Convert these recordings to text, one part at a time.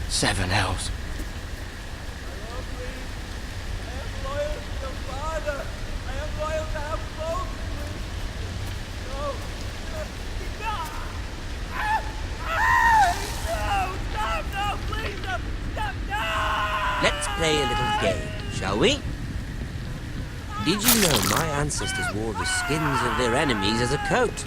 Seven hells. Let's play a little game, shall we? Did you know my ancestors wore the skins of their enemies as a coat?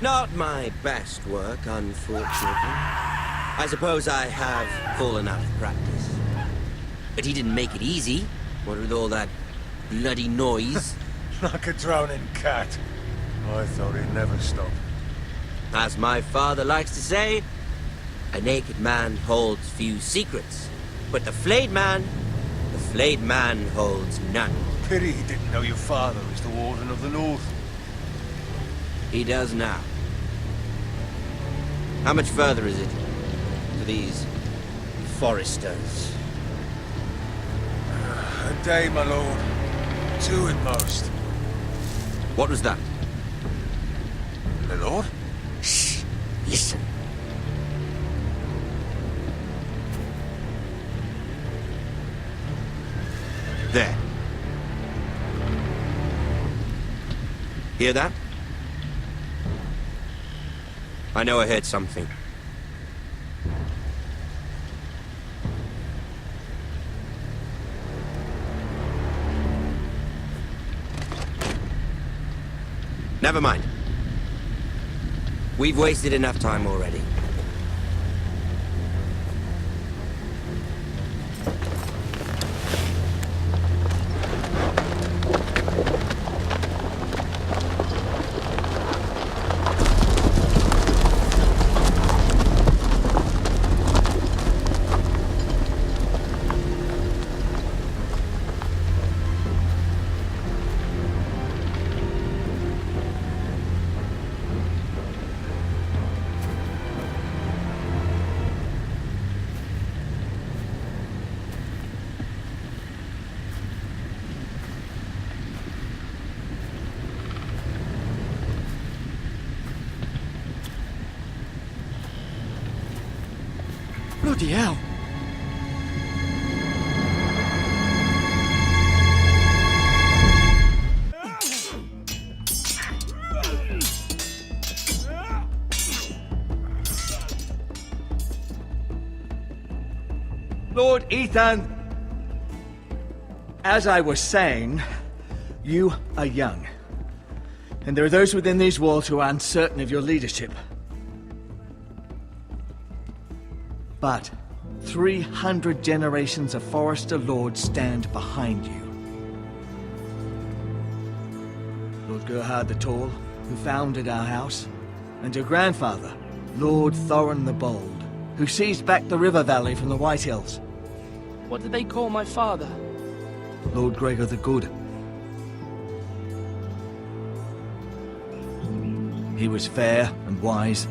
Not my best work, unfortunately. I suppose I have fallen out of practice. But he didn't make it easy, what with all that bloody noise. Like a drowning cat. I thought he'd never stop. As my father likes to say, a naked man holds few secrets. But the flayed man holds none. Pity he didn't know your father was the Warden of the North. He does now. How much further is it to these foresters? A day, my lord. 2 at most. What was that? My lord? Shh! Listen. There. Hear that? I know I heard something. Never mind. We've wasted enough time already. Bloody hell. Lord Ethan, as I was saying, you are young. And there are those within these walls who are uncertain of your leadership. But 300 generations of Forester Lords stand behind you. Lord Gerhard the Tall, who founded our house, and your grandfather, Lord Thorin the Bold, who seized back the river valley from the White Hills. What did they call my father? Lord Gregor the Good. He was fair and wise,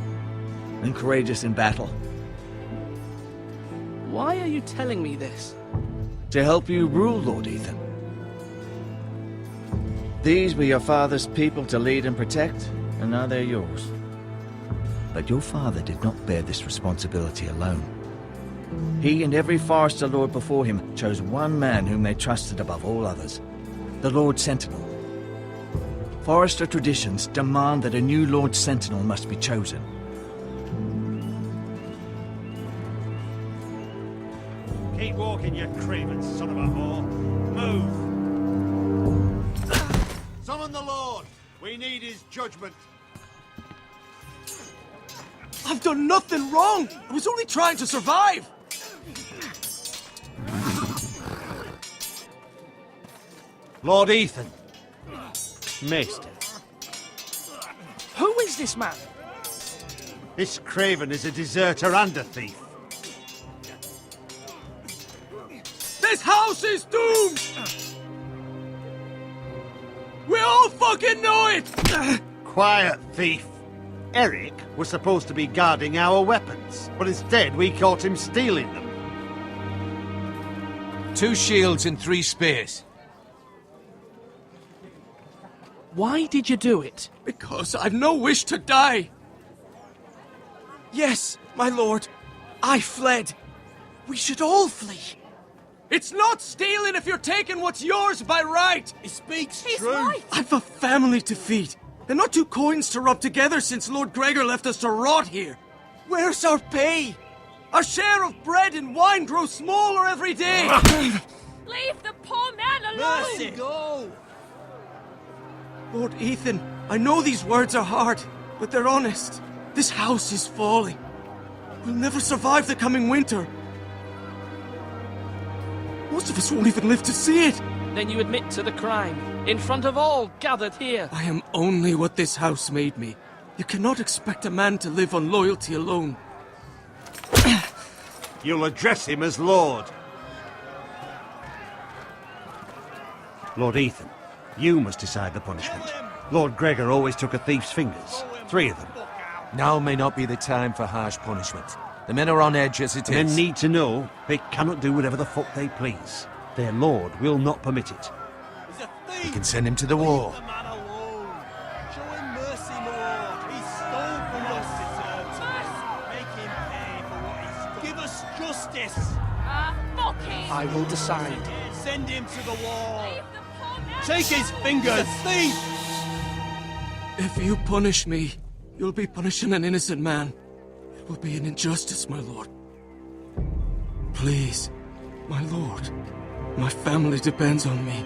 and courageous in battle. Why are you telling me this? To help you rule, Lord Ethan. These were your father's people to lead and protect, and now they're yours. But your father did not bear this responsibility alone. He and every Forester Lord before him chose one man whom they trusted above all others, the Lord Sentinel. Forester traditions demand that a new Lord Sentinel must be chosen. Keep walking, you craven son of a whore. Move! Summon the Lord! We need his judgment. I've done nothing wrong! I was only trying to survive! Lord Ethan. Maester. Who is this man? This craven is a deserter and a thief. This house is doomed! We all fucking know it! Quiet, thief. Eric was supposed to be guarding our weapons, but instead we caught him stealing them. 2 shields and 3 spears. Why did you do it? Because I've no wish to die. Yes, my lord. I fled. We should all flee. It's not stealing if you're taking what's yours by right. He speaks truth. Right. I've a family to feed, and not 2 coins to rub together since Lord Gregor left us to rot here. Where's our pay? Our share of bread and wine grows smaller every day. Leave the poor man alone! Go! Lord Ethan, I know these words are hard, but they're honest. This house is falling. We'll never survive the coming winter. Most of us won't even live to see it. Then you admit to the crime, in front of all gathered here. I am only what this house made me. You cannot expect a man to live on loyalty alone. You'll address him as Lord. Lord Ethan, you must decide the punishment. Lord Gregor always took a thief's fingers. 3 of them. Now may not be the time for harsh punishment. The men are on edge as it The men is. need to know they cannot do whatever the fuck they please. Their lord will not permit it. He's a thief! We can send him to the war. Leave the man alone. Show him mercy, Lord. He stole from us. Make him pay for what he stole. Give us justice. Fuck him! I will decide. Send him to the wall. Leave the poor man Take his alone. fingers. Thief! If you punish me, you'll be punishing an innocent man. It will be an injustice, my lord. Please, my lord. My family depends on me.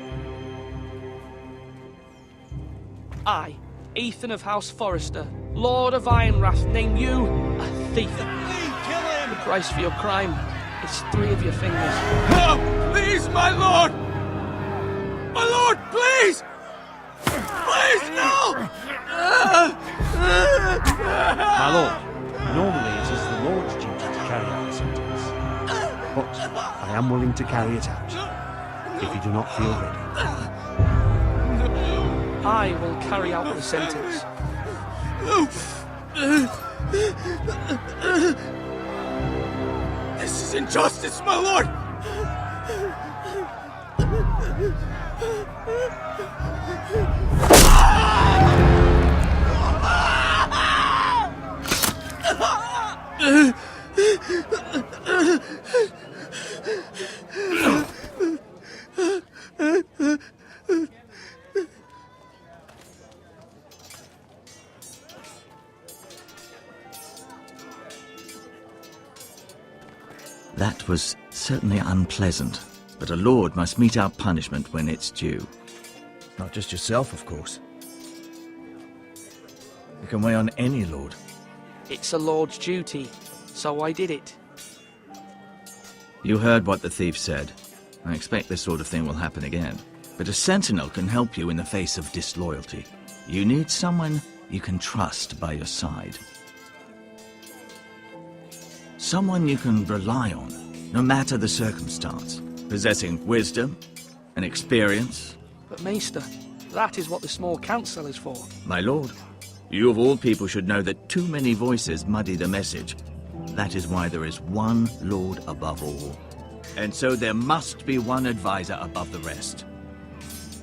I, Ethan of House Forrester, Lord of Ironrath, name you a thief. Kill him! The price for your crime is 3 of your fingers. No! Please, my lord! My lord, please! Please, no! My lord, normally it is the Lord's duty to carry out the sentence. But I am willing to carry it out, if you do not feel ready. I will carry out the sentence. This is injustice, my lord! That was certainly unpleasant, but a lord must mete out punishment when it's due. Not just yourself, of course. You can weigh on any lord. It's a lord's duty, so I did it. You heard what the thief said. I expect this sort of thing will happen again. But a sentinel can help you in the face of disloyalty. You need someone you can trust by your side. Someone you can rely on, no matter the circumstance. Possessing wisdom and experience. But Maester, that is what the small council is for. My lord, you of all people should know that too many voices muddy the message. That is why there is one lord above all. And so there must be one advisor above the rest.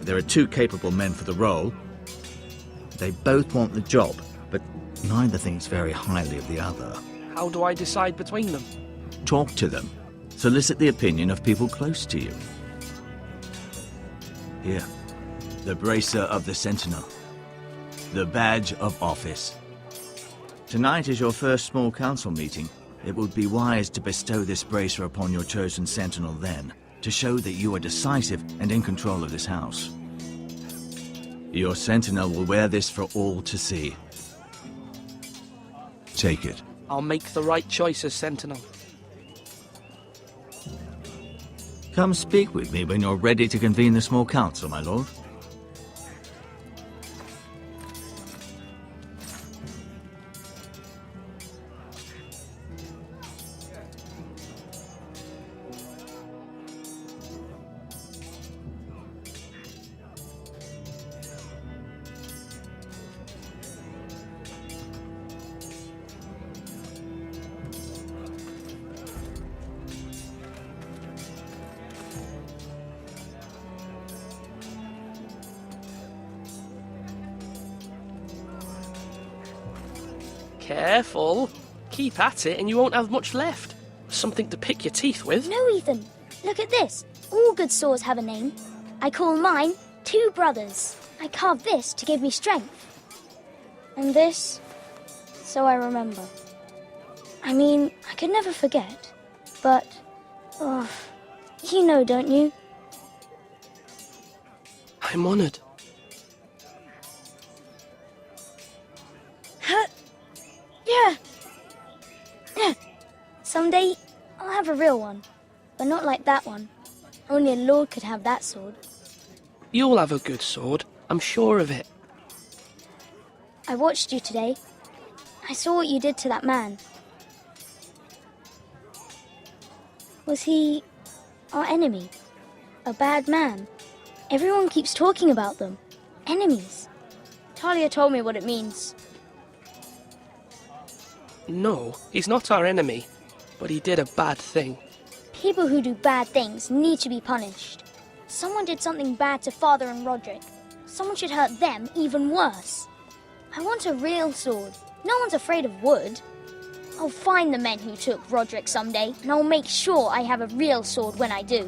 There are 2 capable men for the role. They both want the job, but neither thinks very highly of the other. How do I decide between them? Talk to them. Solicit the opinion of people close to you. Here, the bracer of the Sentinel. The badge of office. Tonight is your first small council meeting. It would be wise to bestow this bracer upon your chosen Sentinel then, to show that you are decisive and in control of this house. Your Sentinel will wear this for all to see. Take it. I'll make the right choice as Sentinel. Come speak with me when you're ready to convene the small council, my lord. Careful. Keep at it and you won't have much left. Something to pick your teeth with. No, Ethan. Look at this. All good swords have a name. I call mine Two Brothers. I carved this to give me strength. And this, so I remember. I mean, I could never forget. But, you know, don't you? I'm honoured. Yeah. Someday, I'll have a real one. But not like that one. Only a lord could have that sword. You'll have a good sword. I'm sure of it. I watched you today. I saw what you did to that man. Was he our enemy? A bad man? Everyone keeps talking about them. Enemies. Talia told me what it means. No, he's not our enemy. But he did a bad thing. People who do bad things need to be punished. Someone did something bad to Father and Roderick. Someone should hurt them even worse. I want a real sword. No one's afraid of wood. I'll find the men who took Roderick someday, and I'll make sure I have a real sword when I do.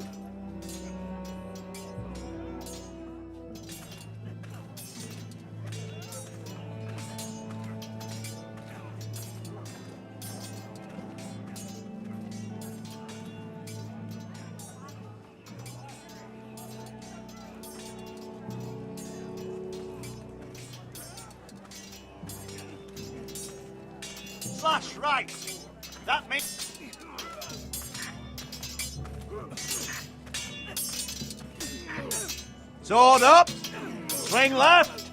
Slash right. That means... Sword up. Swing left.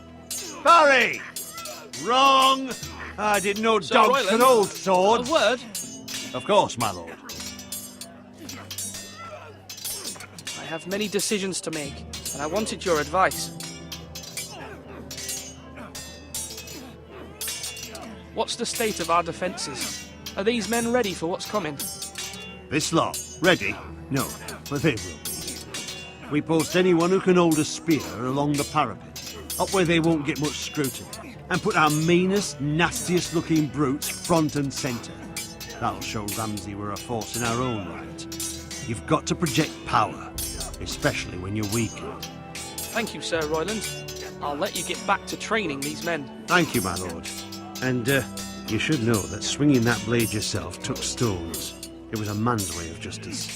Parry. Wrong. I didn't know Sir dogs Royland, could hold swords. A word? Of course, my lord. I have many decisions to make, and I wanted your advice. What's the state of our defences? Are these men ready for what's coming? This lot, ready? No, but they will be. We post anyone who can hold a spear along the parapet, up where they won't get much scrutiny, and put our meanest, nastiest looking brutes front and centre. That'll show Ramsay we're a force in our own right. You've got to project power, especially when you're weakened. Thank you, Sir Royland. I'll let you get back to training these men. Thank you, my lord. And, you should know that swinging that blade yourself took stones. It was a man's way of justice.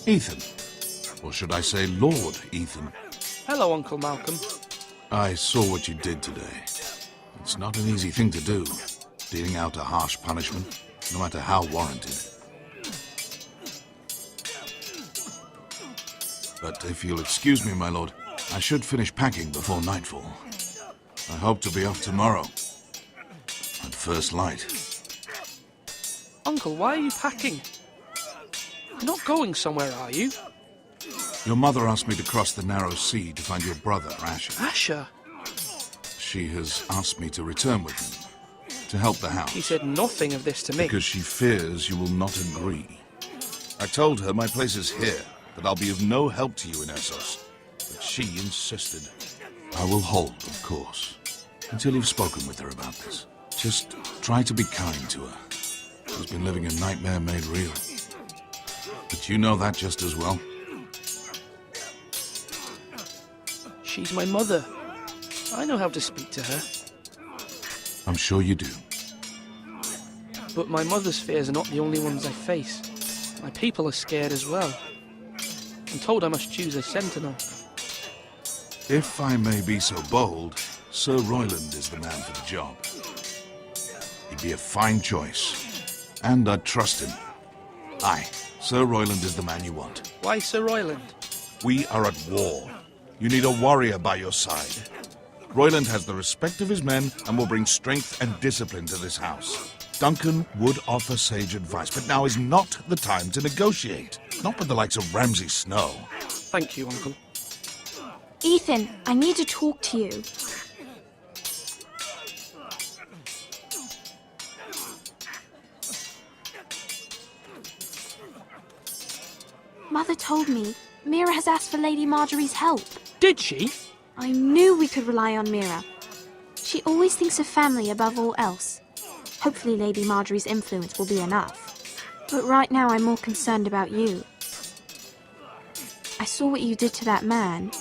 Ethan. Or should I say Lord Ethan? Hello, Uncle Malcolm. I saw what you did today. It's not an easy thing to do. Dealing out a harsh punishment, no matter how warranted. But if you'll excuse me, my lord, I should finish packing before nightfall. I hope to be off tomorrow. At first light. Uncle, why are you packing? You're not going somewhere, are you? Your mother asked me to cross the narrow sea to find your brother, Asher. Asher? She has asked me to return with him. To help the house. She said nothing of this to me. Because she fears you will not agree. I told her my place is here, that I'll be of no help to you in Essos. But she insisted. I will hold, of course, until you've spoken with her about this. Just try to be kind to her. She's been living a nightmare made real. But you know that just as well. She's my mother. I know how to speak to her. I'm sure you do. But my mother's fears are not the only ones I face. My people are scared as well. I'm told I must choose a sentinel. If I may be so bold, Sir Royland is the man for the job. He'd be a fine choice. And I'd trust him. Aye, Sir Royland is the man you want. Why Sir Royland? We are at war. You need a warrior by your side. Royland has the respect of his men and will bring strength and discipline to this house. Duncan would offer sage advice, but now is not the time to negotiate. Not with the likes of Ramsay Snow. Thank you, Uncle. Ethan, I need to talk to you. Mother told me Mira has asked for Lady Marjorie's help. Did she? I knew we could rely on Mira. She always thinks of family above all else. Hopefully Lady Marjorie's influence will be enough. But right now I'm more concerned about you. I saw what you did to that man.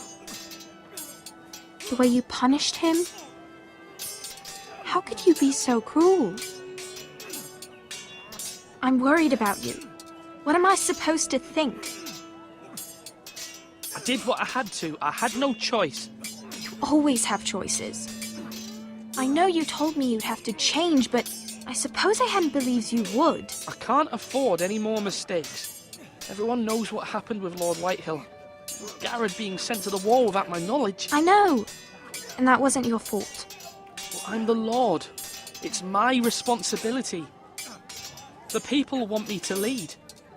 The way you punished him. How could you be so cruel? I'm worried about you. What am I supposed to think? I did what I had to. I had no choice. You always have choices. I know you told me you'd have to change, but I suppose I hadn't believed you would. I can't afford any more mistakes. Everyone knows what happened with Lord Whitehill. Garrett being sent to the wall without my knowledge. I know. And that wasn't your fault. Well, I'm the Lord. It's my responsibility. The people want me to lead.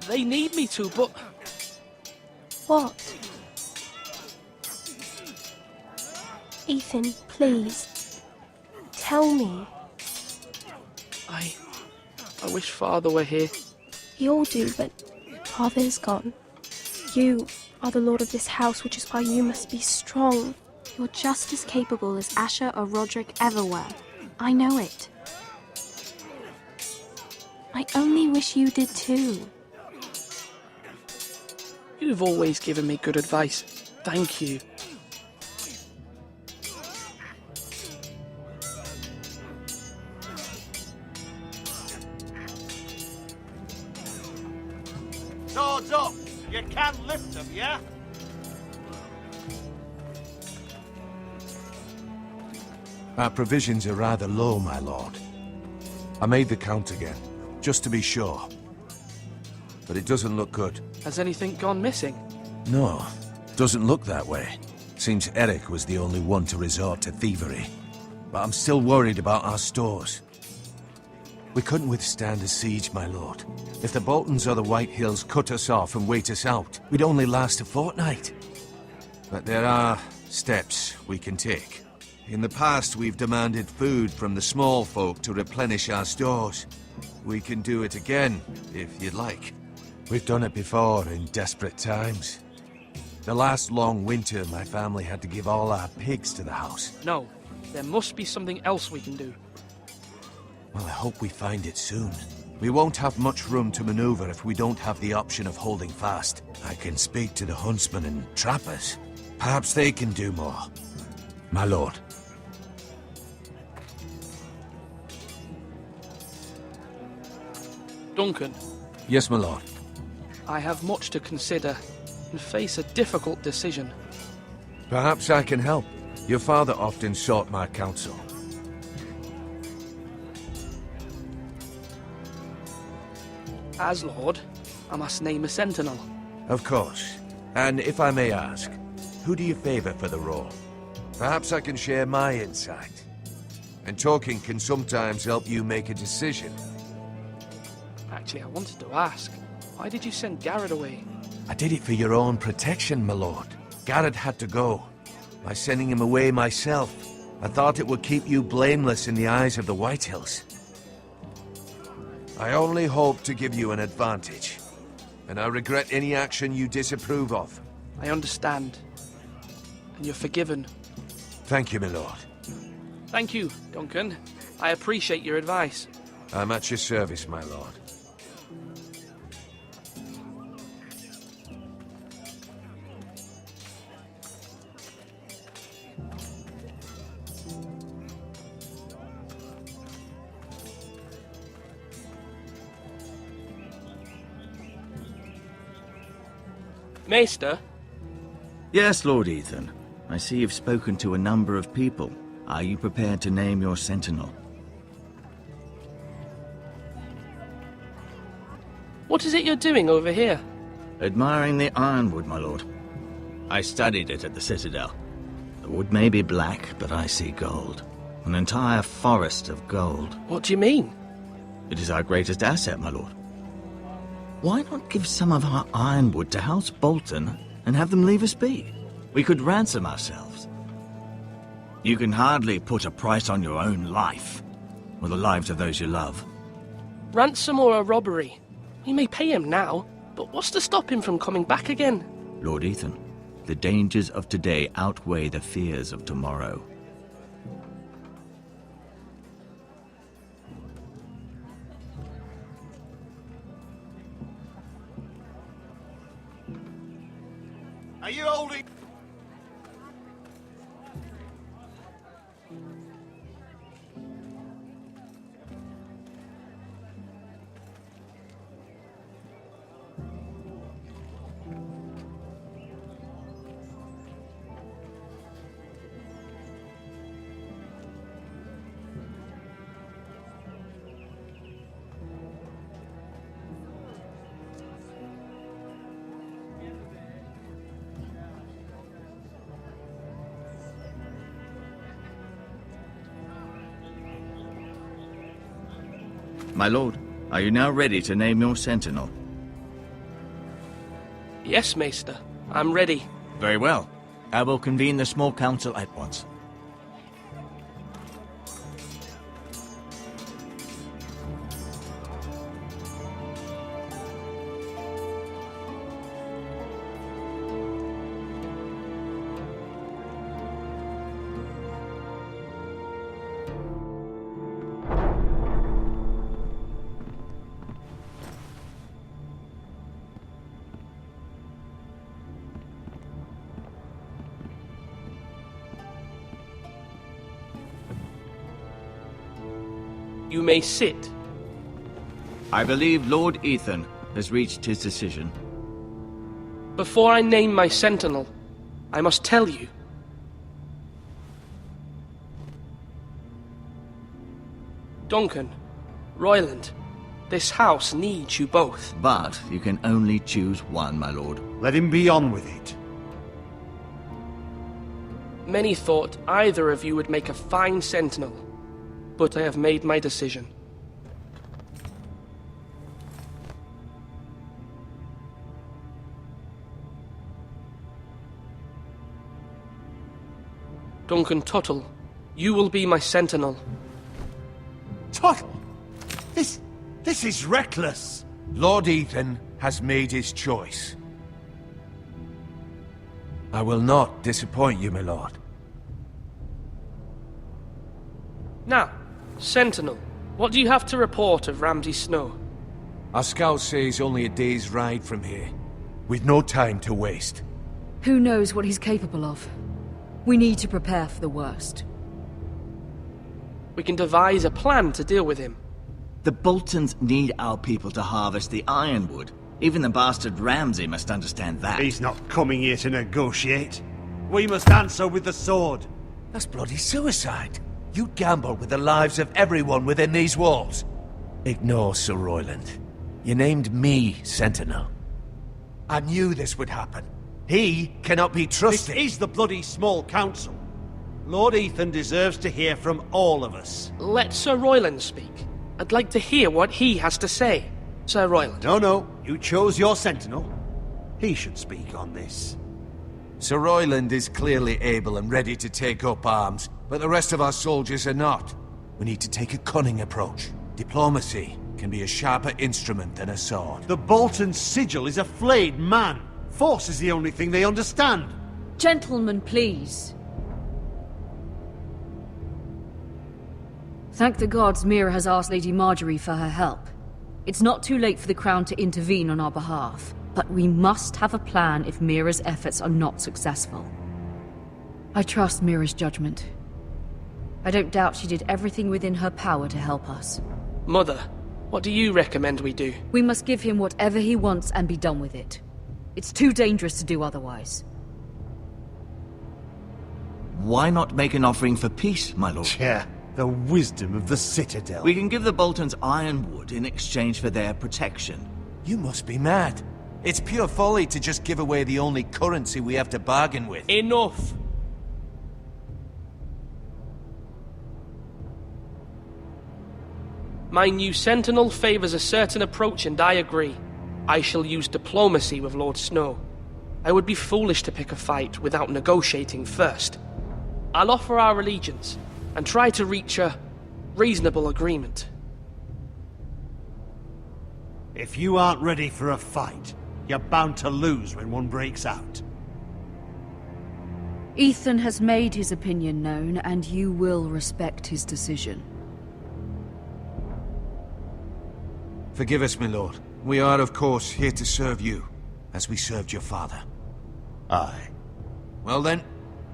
They need me to, but... What? Ethan, please. Tell me. I wish Father were here. We all do, but Father is gone. You are the lord of this house, which is why you must be strong. You're just as capable as Asher or Roderick ever were. I know it. I only wish you did too. You've always given me good advice. Thank you. Swords up! You can lift them, yeah? Our provisions are rather low, my lord. I made the count again, just to be sure. But it doesn't look good. Has anything gone missing? No, doesn't look that way. Seems Eric was the only one to resort to thievery. But I'm still worried about our stores. We couldn't withstand a siege, my lord. If the Boltons or the Whitehills cut us off and wait us out, we'd only last a fortnight. But there are steps we can take. In the past, we've demanded food from the small folk to replenish our stores. We can do it again, if you'd like. We've done it before in desperate times. The last long winter, my family had to give all our pigs to the house. No, there must be something else we can do. Well, I hope we find it soon. We won't have much room to maneuver if we don't have the option of holding fast. I can speak to the huntsmen and trappers. Perhaps they can do more. My lord. Duncan. Yes, my lord. I have much to consider and face a difficult decision. Perhaps I can help. Your father often sought my counsel. As Lord, I must name a sentinel. Of course. And if I may ask, who do you favor for the role? Perhaps I can share my insight. And talking can sometimes help you make a decision. Actually, I wanted to ask, why did you send Garrett away? I did it for your own protection, my lord. Garrett had to go. By sending him away myself, I thought it would keep you blameless in the eyes of the Whitehills. I only hope to give you an advantage, and I regret any action you disapprove of. I understand. And you're forgiven. Thank you, my lord. Thank you, Duncan. I appreciate your advice. I'm at your service, my lord. Maester? Yes, Lord Ethan. I see you've spoken to a number of people. Are you prepared to name your sentinel? What is it you're doing over here? Admiring the ironwood, my lord. I studied it at the Citadel. The wood may be black, but I see gold. An entire forest of gold. What do you mean? It is our greatest asset, my lord. Why not give some of our ironwood to House Bolton and have them leave us be? We could ransom ourselves. You can hardly put a price on your own life, or the lives of those you love. Ransom or a robbery? We may pay him now, But what's to stop him from coming back again? Lord Ethan, the dangers of today outweigh the fears of tomorrow. Are you holding? My lord, are you now ready to name your sentinel? Yes, Maester. I'm ready. Very well. I will convene the small council at once. You may sit. I believe Lord Ethan has reached his decision. Before I name my sentinel, I must tell you. Duncan, Royland, this house needs you both. But you can only choose one, my lord. Let him be on with it. Many thought either of you would make a fine sentinel, but I have made my decision. Duncan Tuttle, you will be my sentinel. Tuttle! This is reckless. Lord Ethan has made his choice. I will not disappoint you, my lord. Now, Sentinel, what do you have to report of Ramsay Snow? Our scouts say he's only a day's ride from here, with no time to waste. Who knows what he's capable of? We need to prepare for the worst. We can devise a plan to deal with him. The Boltons need our people to harvest the ironwood. Even the bastard Ramsay must understand that. He's not coming here to negotiate. We must answer with the sword. That's bloody suicide. You'd gamble with the lives of everyone within these walls. Ignore Sir Royland. You named me Sentinel. I knew this would happen. He cannot be trusted. This is the bloody small council. Lord Ethan deserves to hear from all of us. Let Sir Royland speak. I'd like to hear what he has to say. Sir Royland. No. You chose your sentinel. He should speak on this. Sir Royland is clearly able and ready to take up arms, but the rest of our soldiers are not. We need to take a cunning approach. Diplomacy can be a sharper instrument than a sword. The Bolton sigil is a flayed man. Force is the only thing they understand. Gentlemen, please. Thank the gods Mira has asked Lady Marjorie for her help. It's not too late for the Crown to intervene on our behalf, but we must have a plan if Mira's efforts are not successful. I trust Mira's judgment. I don't doubt she did everything within her power to help us. Mother, what do you recommend we do? We must give him whatever he wants and be done with it. It's too dangerous to do otherwise. Why not make an offering for peace, my lord? Yeah, the wisdom of the Citadel. We can give the Boltons ironwood in exchange for their protection. You must be mad. It's pure folly to just give away the only currency we have to bargain with. Enough! My new sentinel favors a certain approach, and I agree. I shall use diplomacy with Lord Snow. I would be foolish to pick a fight without negotiating first. I'll offer our allegiance, and try to reach a reasonable agreement. If you aren't ready for a fight, you're bound to lose when one breaks out. Ethan has made his opinion known, and you will respect his decision. Forgive us, my lord. We are, of course, here to serve you, as we served your father. Aye. Well then,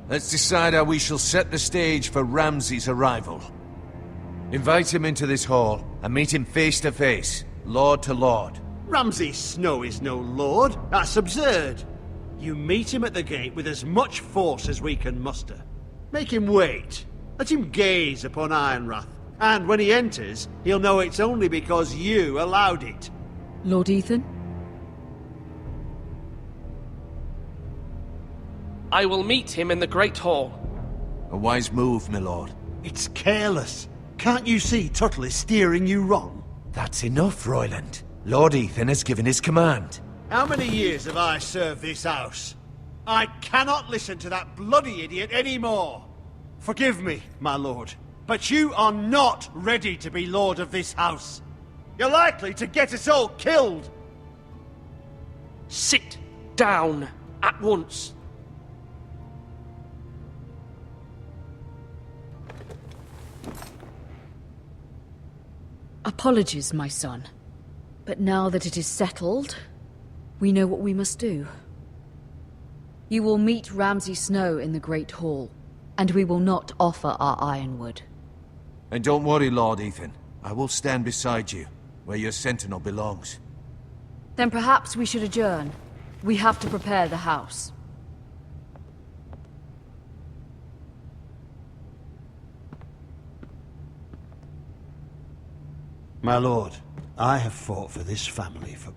let's decide how we shall set the stage for Ramsay's arrival. Invite him into this hall, and meet him face to face, lord to lord. Ramsay Snow is no lord. That's absurd. You meet him at the gate with as much force as we can muster. Make him wait. Let him gaze upon Ironrath. And when he enters, he'll know it's only because you allowed it. Lord Ethan? I will meet him in the Great Hall. A wise move, my lord. It's careless. Can't you see Tuttle is steering you wrong? That's enough, Royland. Lord Ethan has given his command. How many years have I served this house? I cannot listen to that bloody idiot anymore. Forgive me, my lord, but you are not ready to be lord of this house. You're likely to get us all killed. Sit down at once. Apologies, my son. But now that it is settled, we know what we must do. You will meet Ramsay Snow in the Great Hall, and we will not offer our ironwood. And don't worry, Lord Ethan. I will stand beside you, where your sentinel belongs. Then perhaps we should adjourn. We have to prepare the house. My lord, I have fought for this family for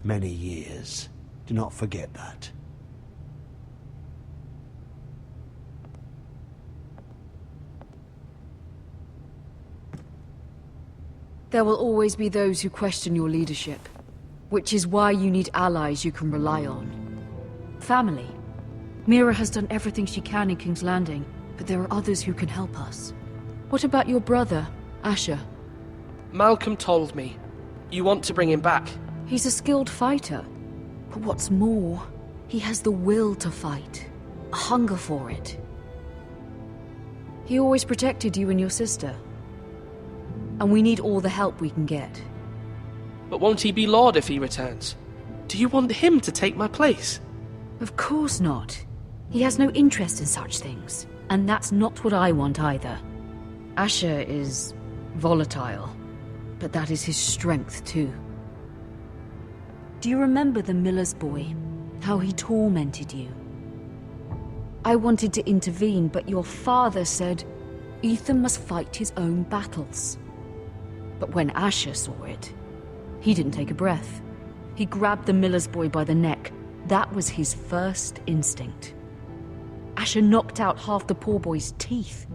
many years. Do not forget that. There will always be those who question your leadership, which is why you need allies you can rely on. Family. Mira has done everything she can in King's Landing, but there are others who can help us. What about your brother, Asher? Malcolm told me. You want to bring him back? He's a skilled fighter. But what's more, he has the will to fight. A hunger for it. He always protected you and your sister. And we need all the help we can get. But won't he be Lord if he returns? Do you want him to take my place? Of course not. He has no interest in such things. And that's not what I want either. Asher is volatile. But that is his strength, too. Do you remember the miller's boy? How he tormented you? I wanted to intervene, but your father said Ethan must fight his own battles. But when Asher saw it, he didn't take a breath. He grabbed the miller's boy by the neck. That was his first instinct. Asher knocked out half the poor boy's teeth.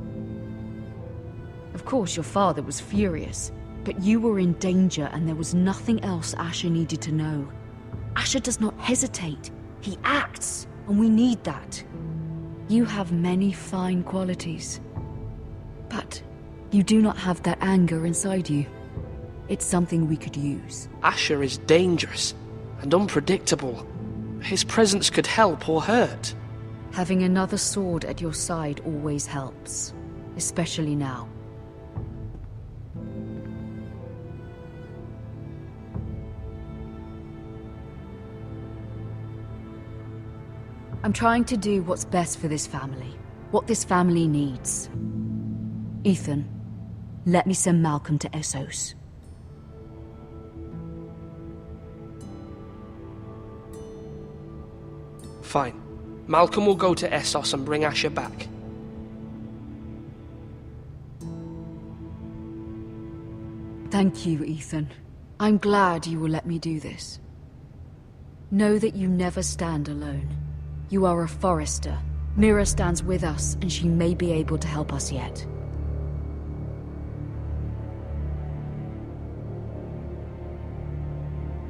Of course, your father was furious. But you were in danger, and there was nothing else Asher needed to know. Asher does not hesitate. He acts, and we need that. You have many fine qualities. But you do not have that anger inside you. It's something we could use. Asher is dangerous and unpredictable. His presence could help or hurt. Having another sword at your side always helps, especially now. I'm trying to do what's best for this family. What this family needs. Ethan, let me send Malcolm to Essos. Fine. Malcolm will go to Essos and bring Asher back. Thank you, Ethan. I'm glad you will let me do this. Know that you never stand alone. You are a Forester. Mira stands with us, and she may be able to help us yet.